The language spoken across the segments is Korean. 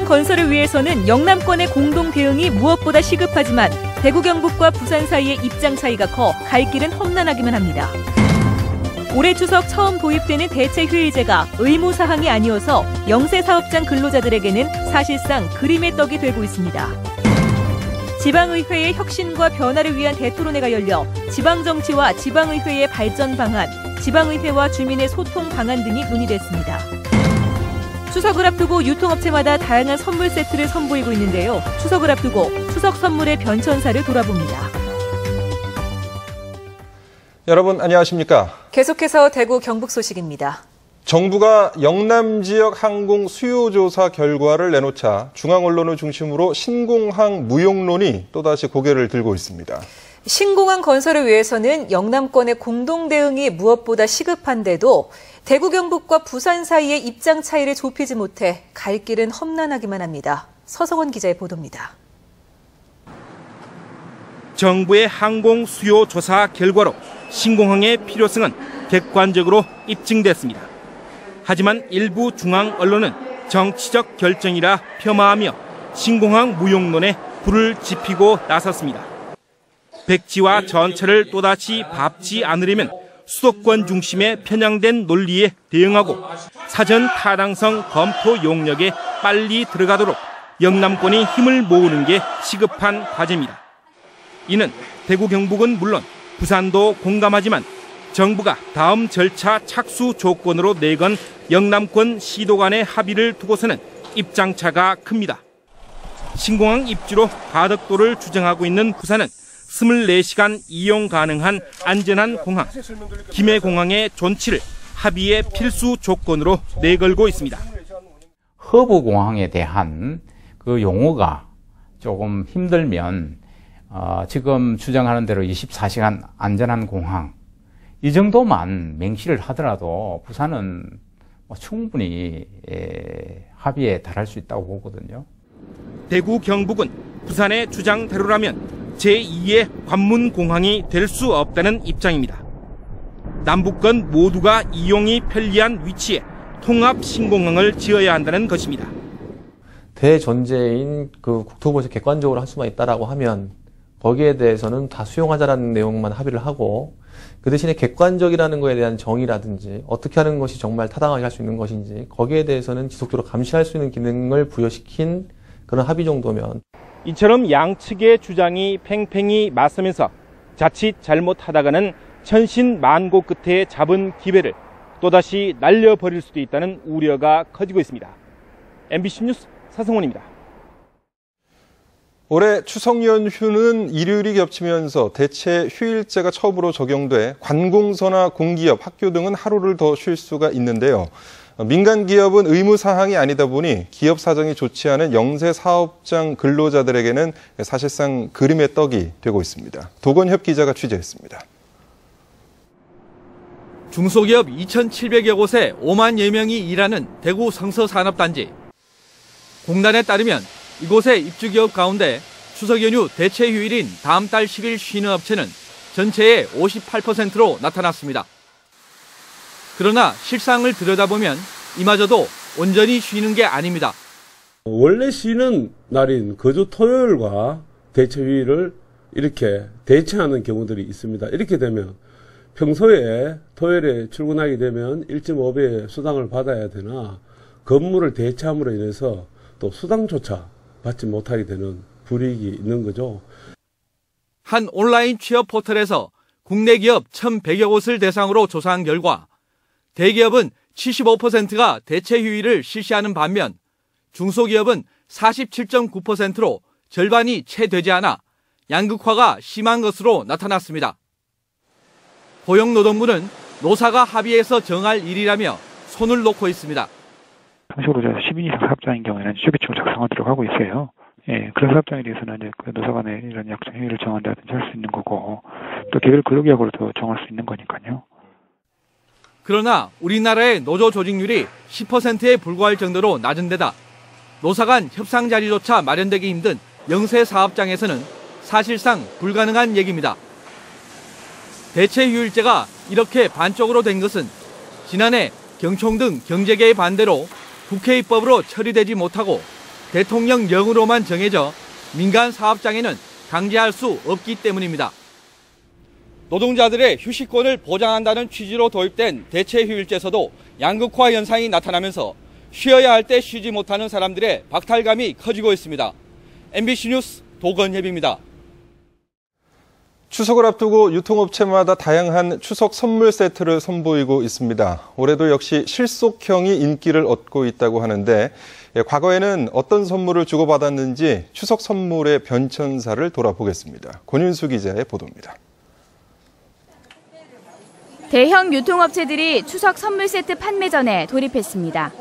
신공항 건설을 위해서는 영남권의 공동 대응이 무엇보다 시급하지만 대구 경북과 부산 사이의 입장 차이가 커 갈 길은 험난하기만 합니다. 올해 추석 처음 도입되는 대체 휴일제가 의무사항이 아니어서 영세 사업장 근로자들에게는 사실상 그림의 떡이 되고 있습니다. 지방의회의 혁신과 변화를 위한 대토론회가 열려 지방정치와 지방의회의 발전 방안, 지방의회와 주민의 소통 방안 등이 논의됐습니다. 추석을 앞두고 유통업체마다 다양한 선물 세트를 선보이고 있는데요. 추석을 앞두고 추석 선물의 변천사를 돌아봅니다. 여러분 안녕하십니까? 계속해서 대구 경북 소식입니다. 정부가 영남 지역 항공 수요 조사 결과를 내놓자 중앙 언론을 중심으로 신공항 무용론이 또다시 고개를 들고 있습니다. 신공항 건설을 위해서는 영남권의 공동 대응이 무엇보다 시급한데도 대구 경북과 부산 사이의 입장 차이를 좁히지 못해 갈 길은 험난하기만 합니다. 서성원 기자의 보도입니다. 정부의 항공 수요 조사 결과로 신공항의 필요성은 객관적으로 입증됐습니다. 하지만 일부 중앙 언론은 정치적 결정이라 폄하하며 신공항 무용론에 불을 지피고 나섰습니다. 백지와 전철을 또다시 밟지 않으려면 수도권 중심의 편향된 논리에 대응하고 사전 타당성 검토 용역에 빨리 들어가도록 영남권이 힘을 모으는 게 시급한 과제입니다. 이는 대구 경북은 물론 부산도 공감하지만 정부가 다음 절차 착수 조건으로 내건 영남권 시도 간의 합의를 두고서는 입장차가 큽니다. 신공항 입지로 가덕도를 주장하고 있는 부산은 24시간 이용 가능한 안전한 공항, 김해공항의 존치를 합의의 필수 조건으로 내걸고 있습니다. 허브공항에 대한 그 용어가 조금 힘들면 지금 주장하는 대로 24시간 안전한 공항 이 정도만 맹시를 하더라도 부산은 충분히 합의에 달할 수 있다고 보거든요. 대구 경북은 부산의 주장대로라면 제2의 관문공항이 될 수 없다는 입장입니다. 남북권 모두가 이용이 편리한 위치에 통합 신공항을 지어야 한다는 것입니다. 대전제인 그 국토부에서 객관적으로 할 수만 있다라고 하면 거기에 대해서는 다 수용하자라는 내용만 합의를 하고 그 대신에 객관적이라는 거에 대한 정의라든지 어떻게 하는 것이 정말 타당하게 할 수 있는 것인지 거기에 대해서는 지속적으로 감시할 수 있는 기능을 부여시킨 그런 합의 정도면 이처럼 양측의 주장이 팽팽히 맞서면서 자칫 잘못하다가는 천신만고 끝에 잡은 기회를 또다시 날려버릴 수도 있다는 우려가 커지고 있습니다. MBC 뉴스 서성원입니다. 올해 추석 연휴는 일요일이 겹치면서 대체 휴일제가 처음으로 적용돼 관공서나 공기업, 학교 등은 하루를 더 쉴 수가 있는데요. 민간 기업은 의무 사항이 아니다 보니 기업 사정이 좋지 않은 영세 사업장 근로자들에게는 사실상 그림의 떡이 되고 있습니다. 도건협 기자가 취재했습니다. 중소기업 2,700여 곳에 5만여 명이 일하는 대구 성서산업단지. 공단에 따르면 이곳의 입주기업 가운데 추석 연휴 대체 휴일인 다음 달 10일 쉬는 업체는 전체의 58%로 나타났습니다. 그러나 실상을 들여다보면 이마저도 온전히 쉬는 게 아닙니다. 원래 쉬는 날인 거주 토요일과 대체 휴일을 이렇게 대체하는 경우들이 있습니다. 이렇게 되면 평소에 토요일에 출근하게 되면 1.5배의 수당을 받아야 되나 근무를 대체함으로 인해서 또 수당조차 받지 못하게 되는 불이익이 있는 거죠. 한 온라인 취업 포털에서 국내 기업 1,100여 곳을 대상으로 조사한 결과 대기업은 75%가 대체 휴일을 실시하는 반면 중소기업은 47.9%로 절반이 채 되지 않아 양극화가 심한 것으로 나타났습니다. 고용노동부는 노사가 합의해서 정할 일이라며 손을 놓고 있습니다. 상식으로 10인 이상 사업장인 경우에는 주기적으로 작성을 들어가고 있어요. 예, 그런 사업장에 대해서는 이제 그 노사 간에 이런 약정 협의를 정한다든지 할 수 있는 거고 또 개별 근로계약으로도 정할 수 있는 거니까요. 그러나 우리나라의 노조 조직률이 10%에 불과할 정도로 낮은 데다 노사 간 협상 자리조차 마련되기 힘든 영세 사업장에서는 사실상 불가능한 얘기입니다. 대체 휴일제가 이렇게 반쪽으로 된 것은 지난해 경총 등 경제계의 반대로 국회 입법으로 처리되지 못하고 대통령령으로만 정해져 민간 사업장에는 강제할 수 없기 때문입니다. 노동자들의 휴식권을 보장한다는 취지로 도입된 대체휴일제에서도 양극화 현상이 나타나면서 쉬어야 할 때 쉬지 못하는 사람들의 박탈감이 커지고 있습니다. MBC 뉴스 도건협입니다. 추석을 앞두고 유통업체마다 다양한 추석 선물 세트를 선보이고 있습니다. 올해도 역시 실속형이 인기를 얻고 있다고 하는데 과거에는 어떤 선물을 주고받았는지 추석 선물의 변천사를 돌아보겠습니다. 권윤수 기자의 보도입니다. 대형 유통업체들이 추석 선물 세트 판매전에 돌입했습니다.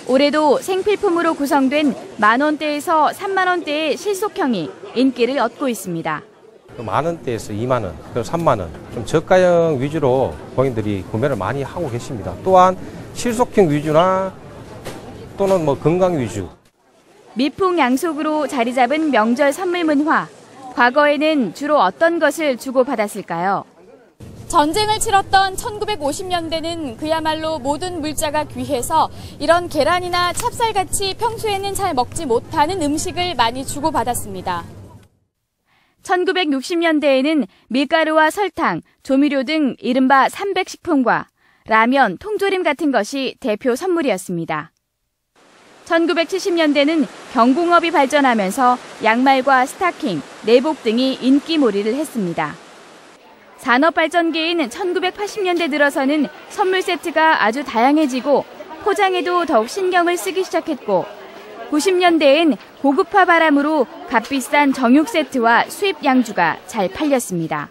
올해도 생필품으로 구성된 만원대에서 3만원대의 실속형이 인기를 얻고 있습니다. 만원대에서 2만원, 그리고 3만원, 좀 저가형 위주로 고객들이 구매를 많이 하고 계십니다. 또한 실속형 위주나 또는 건강 위주. 미풍양속으로 자리 잡은 명절 선물 문화. 과거에는 주로 어떤 것을 주고받았을까요? 전쟁을 치렀던 1950년대는 그야말로 모든 물자가 귀해서 이런 계란이나 찹쌀같이 평소에는 잘 먹지 못하는 음식을 많이 주고받았습니다. 1960년대에는 밀가루와 설탕, 조미료 등 이른바 300식품과 라면, 통조림 같은 것이 대표 선물이었습니다. 1970년대는 경공업이 발전하면서 양말과 스타킹, 내복 등이 인기몰이를 했습니다. 산업발전기인 1980년대 들어서는 선물 세트가 아주 다양해지고 포장에도 더욱 신경을 쓰기 시작했고 90년대엔 고급화 바람으로 값비싼 정육 세트와 수입 양주가 잘 팔렸습니다.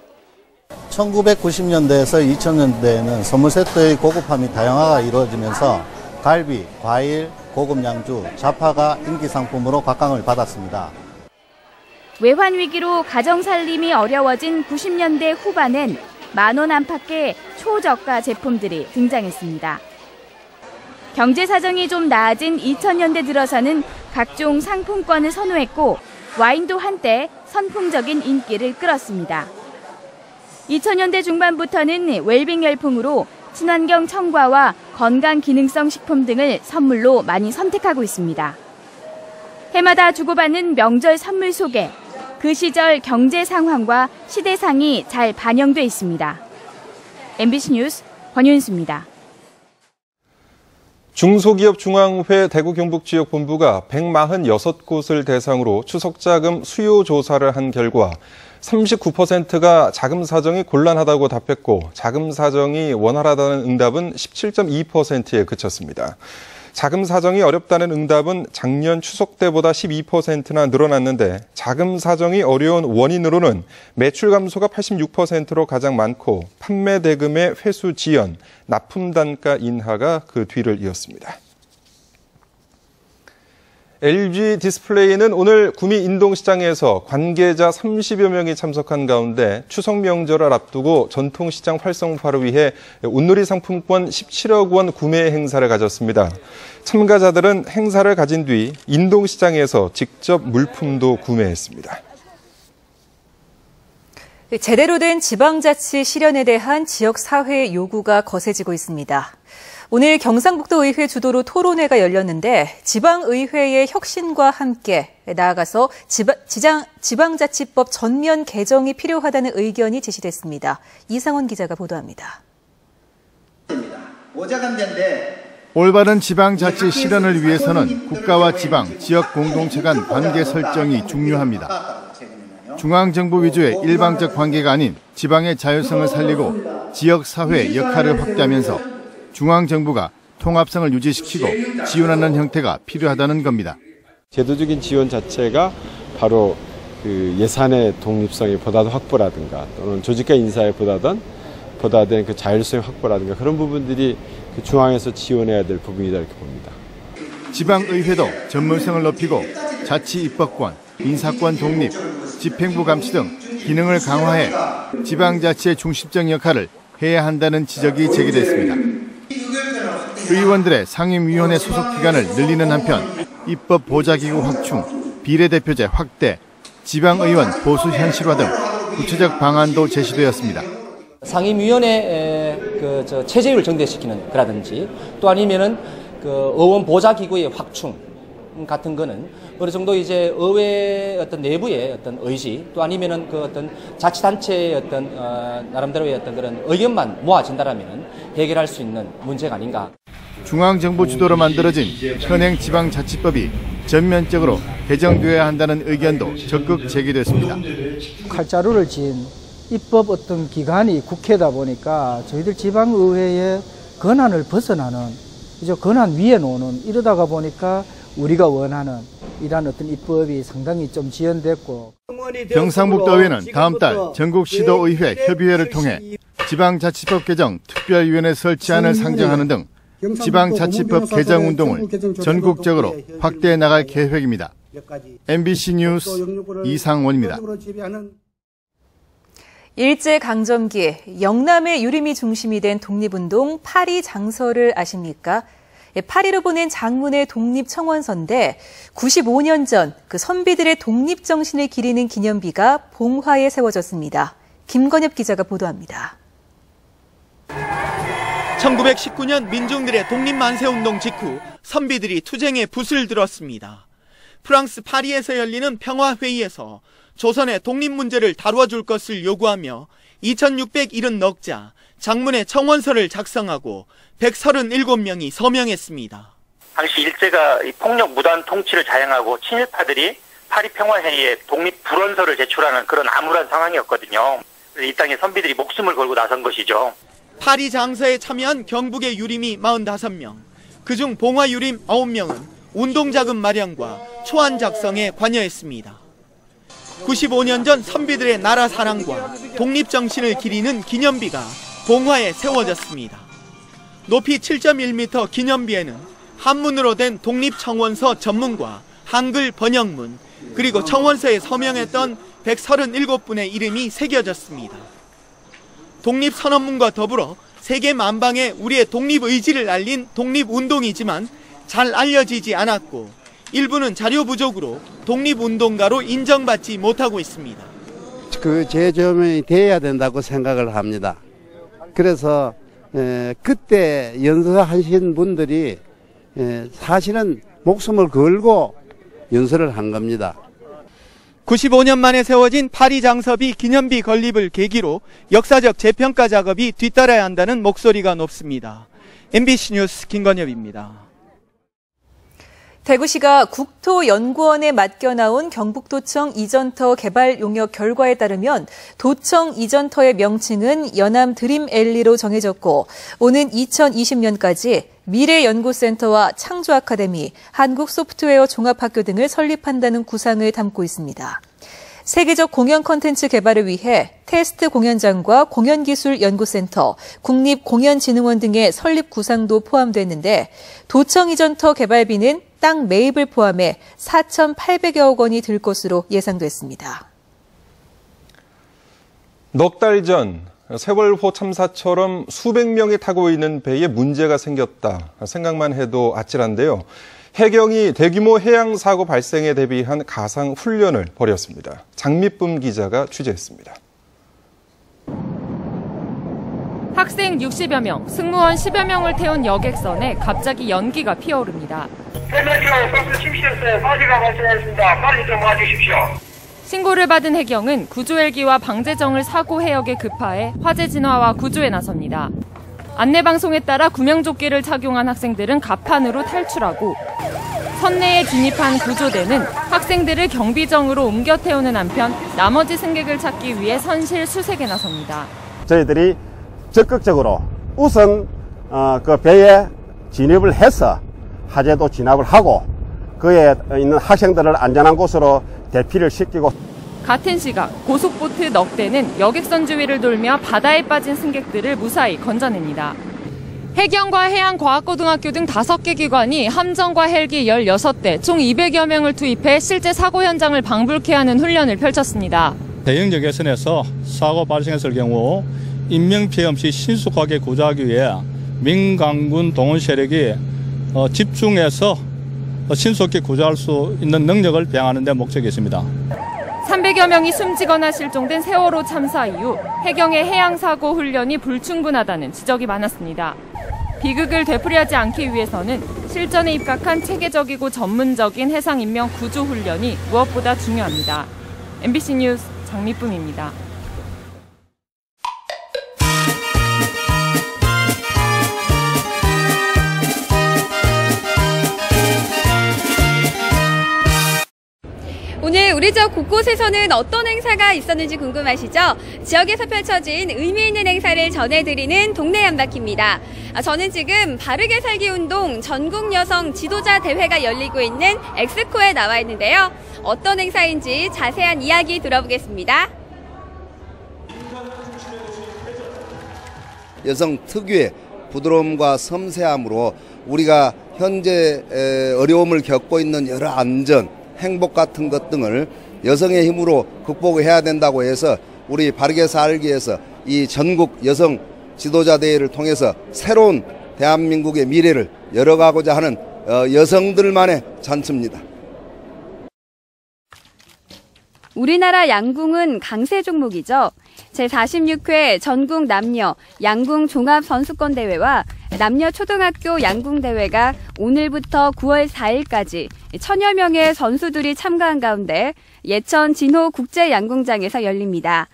1990년대에서 2000년대에는 선물 세트의 고급함이 다양화가 이루어지면서 갈비, 과일, 고급 양주, 자파가 인기 상품으로 각광을 받았습니다. 외환 위기로 가정 살림이 어려워진 90년대 후반엔 만원 안팎의 초저가 제품들이 등장했습니다. 경제 사정이 좀 나아진 2000년대 들어서는 각종 상품권을 선호했고 와인도 한때 선풍적인 인기를 끌었습니다. 2000년대 중반부터는 웰빙 열풍으로 친환경 첨가와 건강 기능성 식품 등을 선물로 많이 선택하고 있습니다. 해마다 주고받는 명절 선물 속에 그 시절 경제 상황과 시대상이 잘 반영돼 있습니다. MBC 뉴스 권윤수입니다. 중소기업중앙회 대구 경북지역본부가 146곳을 대상으로 추석자금 수요 조사를 한 결과 39%가 자금 사정이 곤란하다고 답했고 자금 사정이 원활하다는 응답은 17.2%에 그쳤습니다. 자금 사정이 어렵다는 응답은 작년 추석 때보다 12%나 늘어났는데 자금 사정이 어려운 원인으로는 매출 감소가 86%로 가장 많고 판매 대금의 회수 지연, 납품 단가 인하가 그 뒤를 이었습니다. LG 디스플레이는 오늘 구미 인동시장에서 관계자 30여 명이 참석한 가운데 추석 명절을 앞두고 전통시장 활성화를 위해 온누리 상품권 17억 원 구매 행사를 가졌습니다. 참가자들은 행사를 가진 뒤 인동시장에서 직접 물품도 구매했습니다. 제대로 된 지방자치 실현에 대한 지역사회의 요구가 거세지고 있습니다. 오늘 경상북도 의회 주도로 토론회가 열렸는데 지방의회의 혁신과 함께 나아가서 지방자치법 전면 개정이 필요하다는 의견이 제시됐습니다. 이상원 기자가 보도합니다. 올바른 지방자치 실현을 위해서는 국가와 지방, 지역 공동체 간 관계 설정이 중요합니다. 중앙정부 위주의 일방적 관계가 아닌 지방의 자율성을 살리고 지역사회의 역할을 확대하면서 중앙정부가 통합성을 유지시키고 지원하는 형태가 필요하다는 겁니다. 제도적인 지원 자체가 바로 그 예산의 독립성이 보다 더 확보라든가 또는 조직과 인사에 보다된 그 자율성의 확보라든가 그런 부분들이 그 중앙에서 지원해야 될 부분이다 이렇게 봅니다. 지방의회도 전문성을 높이고 자치 입법권, 인사권 독립, 집행부 감시 등 기능을 강화해 지방자치의 중심적 역할을 해야 한다는 지적이 제기됐습니다. 의원들의 상임위원회 소속 기간을 늘리는 한편 입법 보좌기구 확충, 비례대표제 확대, 지방의원 보수 현실화 등 구체적 방안도 제시되었습니다. 상임위원회 체제율을 정대시키는 거라든지 또 아니면은 의원 보좌기구의 확충, 같은 거는 어느 정도 이제 의회 어떤 내부의 어떤 의지 또 아니면은 그 어떤 자치단체의 어떤 나름대로의 어떤 그런 의견만 모아진다라면은 해결할 수 있는 문제가 아닌가. 중앙정부 주도로 만들어진 현행 지방자치법이 전면적으로 개정되어야 한다는 의견도 적극 제기됐습니다. 칼자루를 쥔 입법 어떤 기관이 국회다 보니까 저희들 지방의회의 권한을 벗어나는 이제 권한 위에 노는 이러다가 보니까 우리가 원하는 이런 어떤 입법이 상당히 좀 지연됐고. 경상북도의회는 다음 달 전국시도의회 협의회를 통해 지방자치법 개정 특별위원회 설치안을 상정하는 등 지방자치법 개정 운동을 전국적으로 확대해 나갈 계획입니다. MBC 뉴스 이상원입니다. 일제강점기 영남의 유림이 중심이 된 독립운동 파리 장서를 아십니까? 파리로 보낸 장문의 독립청원서인데 95년 전 그 선비들의 독립정신을 기리는 기념비가 봉화에 세워졌습니다. 김건엽 기자가 보도합니다. 1919년 민중들의 독립만세운동 직후 선비들이 투쟁에 붓을 들었습니다. 프랑스 파리에서 열리는 평화회의에서 조선의 독립 문제를 다루어 줄 것을 요구하며 2670넉자 장문의 청원서를 작성하고 137명이 서명했습니다. 당시 일제가 폭력 무단 통치를 자행하고 친일파들이 파리 평화회의에 독립 불원서를 제출하는 그런 암울한 상황이었거든요. 이 땅에 선비들이 목숨을 걸고 나선 것이죠. 파리 장서에 참여한 경북의 유림이 45명, 그중 봉화 유림 9명은 운동자금 마련과 초안 작성에 관여했습니다. 95년 전 선비들의 나라 사랑과 독립정신을 기리는 기념비가 봉화에 세워졌습니다. 높이 7.1m 기념비에는 한문으로 된 독립청원서 전문과 한글 번역문, 그리고 청원서에 서명했던 137분의 이름이 새겨졌습니다. 독립선언문과 더불어 세계 만방에 우리의 독립의지를 알린 독립운동이지만 잘 알려지지 않았고 일부는 자료 부족으로 독립운동가로 인정받지 못하고 있습니다. 그 재조명이 돼야 된다고 생각을 합니다. 그래서 그때 연설하신 분들이 사실은 목숨을 걸고 연설을 한 겁니다. 95년 만에 세워진 파리 장서비 기념비 건립을 계기로 역사적 재평가 작업이 뒤따라야 한다는 목소리가 높습니다. MBC 뉴스 김건엽입니다. 대구시가 국토연구원에 맡겨 나온 경북도청 이전터 개발 용역 결과에 따르면 도청 이전터의 명칭은 연암 드림앨리로 정해졌고 오는 2020년까지 미래연구센터와 창조아카데미, 한국소프트웨어 종합학교 등을 설립한다는 구상을 담고 있습니다. 세계적 공연 콘텐츠 개발을 위해 테스트 공연장과 공연기술연구센터, 국립공연진흥원 등의 설립 구상도 포함됐는데 도청 이전터 개발비는 땅 매입을 포함해 4,800여억 원이 들 것으로 예상됐습니다. 넉 달 전 세월호 참사처럼 수백 명이 타고 있는 배에 문제가 생겼다. 생각만 해도 아찔한데요. 해경이 대규모 해양 사고 발생에 대비한 가상 훈련을 벌였습니다. 장미쁨 기자가 취재했습니다. 학생 60여 명, 승무원 10여 명을 태운 여객선에 갑자기 연기가 피어오릅니다. 해면지역 가스 침실에서 화재가 발생했습니다. 빨리 좀 와주십시오. 신고를 받은 해경은 구조헬기와 방재정을 사고 해역에 급파해 화재 진화와 구조에 나섭니다. 안내방송에 따라 구명조끼를 착용한 학생들은 갑판으로 탈출하고 선내에 진입한 구조대는 학생들을 경비정으로 옮겨 태우는 한편 나머지 승객을 찾기 위해 선실 수색에 나섭니다. 저희들이 적극적으로 우선 그 배에 진입을 해서 화재도 진압을 하고 그에 있는 학생들을 안전한 곳으로 대피를 시키고 같은 시각 고속보트 넉대는 여객선 주위를 돌며 바다에 빠진 승객들을 무사히 건져냅니다. 해경과 해양과학고등학교 등 5개 기관이 함정과 헬기 16대 총 200여 명을 투입해 실제 사고 현장을 방불케 하는 훈련을 펼쳤습니다. 대형 여객선에서 사고 발생했을 경우 인명피해 없이 신속하게 구조하기 위해 민간군 동원 세력이 집중해서 신속히 구조할 수 있는 능력을 배양하는 데 목적이 있습니다. 300여 명이 숨지거나 실종된 세월호 참사 이후 해경의 해양사고 훈련이 불충분하다는 지적이 많았습니다. 비극을 되풀이하지 않기 위해서는 실전에 입각한 체계적이고 전문적인 해상 인명 구조 훈련이 무엇보다 중요합니다. MBC 뉴스 장미쁨입니다. 오늘 우리 지역 곳곳에서는 어떤 행사가 있었는지 궁금하시죠? 지역에서 펼쳐진 의미 있는 행사를 전해드리는 동네 한바퀴입니다. 저는 지금 바르게 살기 운동 전국 여성 지도자 대회가 열리고 있는 엑스코에 나와 있는데요. 어떤 행사인지 자세한 이야기 들어보겠습니다. 여성 특유의 부드러움과 섬세함으로 우리가 현재 어려움을 겪고 있는 여러 안전, 행복 같은 것 등을 여성의 힘으로 극복해야 된다고 해서 우리 바르게 살기 위해서 이 전국 여성 지도자 대회를 통해서 새로운 대한민국의 미래를 열어가고자 하는 여성들만의 잔치입니다. 우리나라 양궁은 강세 종목이죠. 제46회 전국 남녀 양궁 종합선수권대회와 남녀 초등학교 양궁대회가 오늘부터 9월 4일까지 1000여 명의 선수들이 참가한 가운데 예천 진호 국제양궁장에서 열립니다.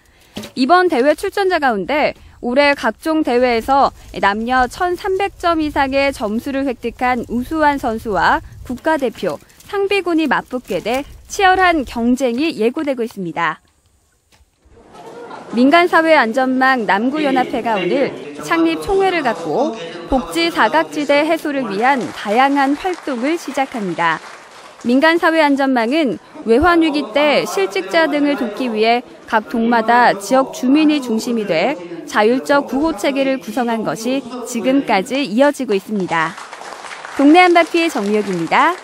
이번 대회 출전자 가운데 올해 각종 대회에서 남녀 1300점 이상의 점수를 획득한 우수한 선수와 국가대표, 상비군이 맞붙게 돼 치열한 경쟁이 예고되고 있습니다. 민간사회안전망 남구연합회가 오늘 창립 총회를 갖고 복지 사각지대 해소를 위한 다양한 활동을 시작합니다. 민간사회안전망은 외환위기 때 실직자 등을 돕기 위해 각 동마다 지역 주민이 중심이 돼 자율적 구호체계를 구성한 것이 지금까지 이어지고 있습니다. 동네 한바퀴의 정미혁입니다.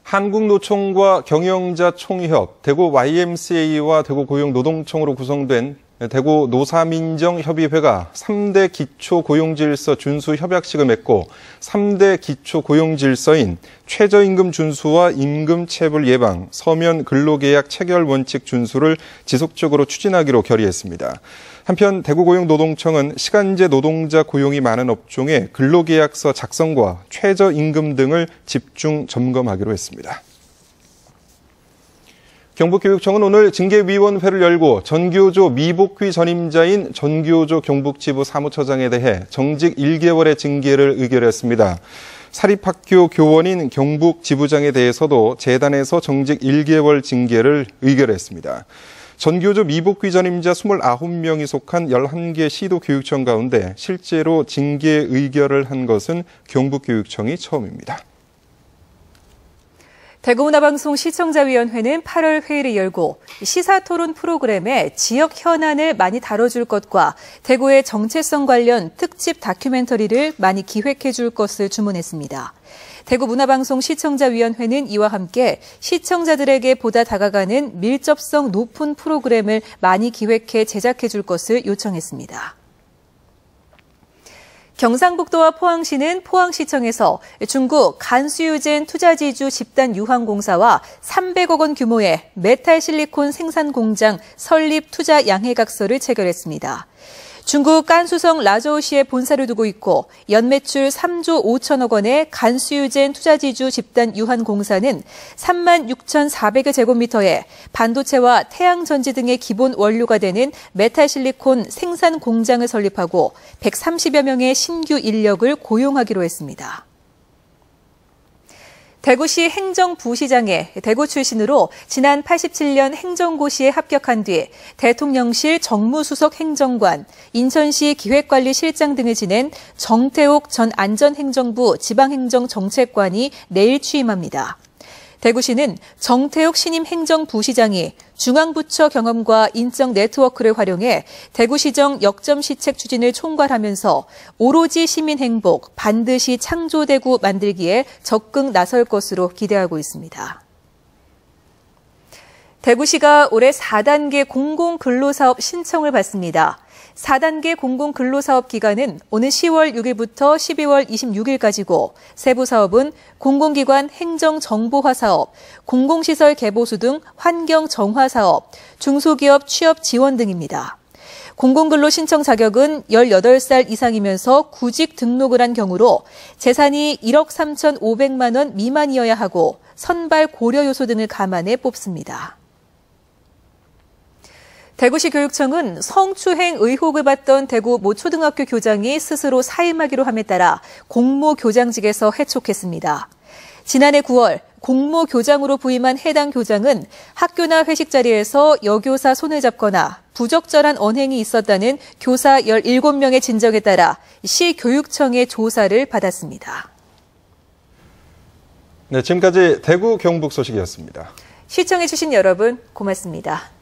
한국노총과 경영자 총협, 대구 YMCA와 대구 고용노동청으로 구성된 대구 노사민정협의회가 3대 기초고용질서 준수 협약식을 맺고 3대 기초고용질서인 최저임금 준수와 임금체불 예방, 서면 근로계약 체결 원칙 준수를 지속적으로 추진하기로 결의했습니다. 한편 대구고용노동청은 시간제 노동자 고용이 많은 업종의 근로계약서 작성과 최저임금 등을 집중 점검하기로 했습니다. 경북교육청은 오늘 징계위원회를 열고 전교조 미복귀 전임자인 전교조 경북지부 사무처장에 대해 정직 1개월의 징계를 의결했습니다. 사립학교 교원인 경북지부장에 대해서도 재단에서 정직 1개월 징계를 의결했습니다. 전교조 미복귀 전임자 29명이 속한 11개 시도교육청 가운데 실제로 징계 의결을 한 것은 경북교육청이 처음입니다. 대구문화방송 시청자위원회는 8월 회의를 열고 시사토론 프로그램에 지역 현안을 많이 다뤄줄 것과 대구의 정체성 관련 특집 다큐멘터리를 많이 기획해 줄 것을 주문했습니다. 대구문화방송 시청자위원회는 이와 함께 시청자들에게 보다 다가가는 밀접성 높은 프로그램을 많이 기획해 제작해 줄 것을 요청했습니다. 경상북도와 포항시는 포항시청에서 중국 간수유젠 투자지주 집단 유황공사와 300억 원 규모의 메탈 실리콘 생산 공장 설립 투자 양해각서를 체결했습니다. 중국 깐수성 라저우시에 본사를 두고 있고 연매출 3조 5천억 원의 간수유젠 투자지주 집단 유한공사는 36,400여 제곱미터에 반도체와 태양전지 등의 기본 원료가 되는 메탈 실리콘 생산 공장을 설립하고 130여 명의 신규 인력을 고용하기로 했습니다. 대구시 행정부시장에 대구 출신으로 지난 87년 행정고시에 합격한 뒤 대통령실 정무수석 행정관, 인천시 기획관리실장 등을 지낸 정태옥 전 안전행정부 지방행정정책관이 내일 취임합니다. 대구시는 정태옥 신임 행정부시장이 중앙부처 경험과 인적 네트워크를 활용해 대구시정 역점시책 추진을 총괄하면서 오로지 시민 행복, 반드시 창조대구 만들기에 적극 나설 것으로 기대하고 있습니다. 대구시가 올해 4단계 공공근로사업 신청을 받습니다. 4단계 공공근로사업 기간은 오는 10월 6일부터 12월 26일까지고 세부 사업은 공공기관 행정정보화 사업, 공공시설 개보수 등 환경정화 사업, 중소기업 취업 지원 등입니다. 공공근로 신청 자격은 18살 이상이면서 구직 등록을 한 경우로 재산이 1억 3,500만 원 미만이어야 하고 선발 고려 요소 등을 감안해 뽑습니다. 대구시 교육청은 성추행 의혹을 받던 대구 모 초등학교 교장이 스스로 사임하기로 함에 따라 공모 교장직에서 해촉했습니다. 지난해 9월 공모 교장으로 부임한 해당 교장은 학교나 회식 자리에서 여교사 손을 잡거나 부적절한 언행이 있었다는 교사 17명의 진정에 따라 시 교육청의 조사를 받았습니다. 네, 지금까지 대구 경북 소식이었습니다. 시청해주신 여러분 고맙습니다.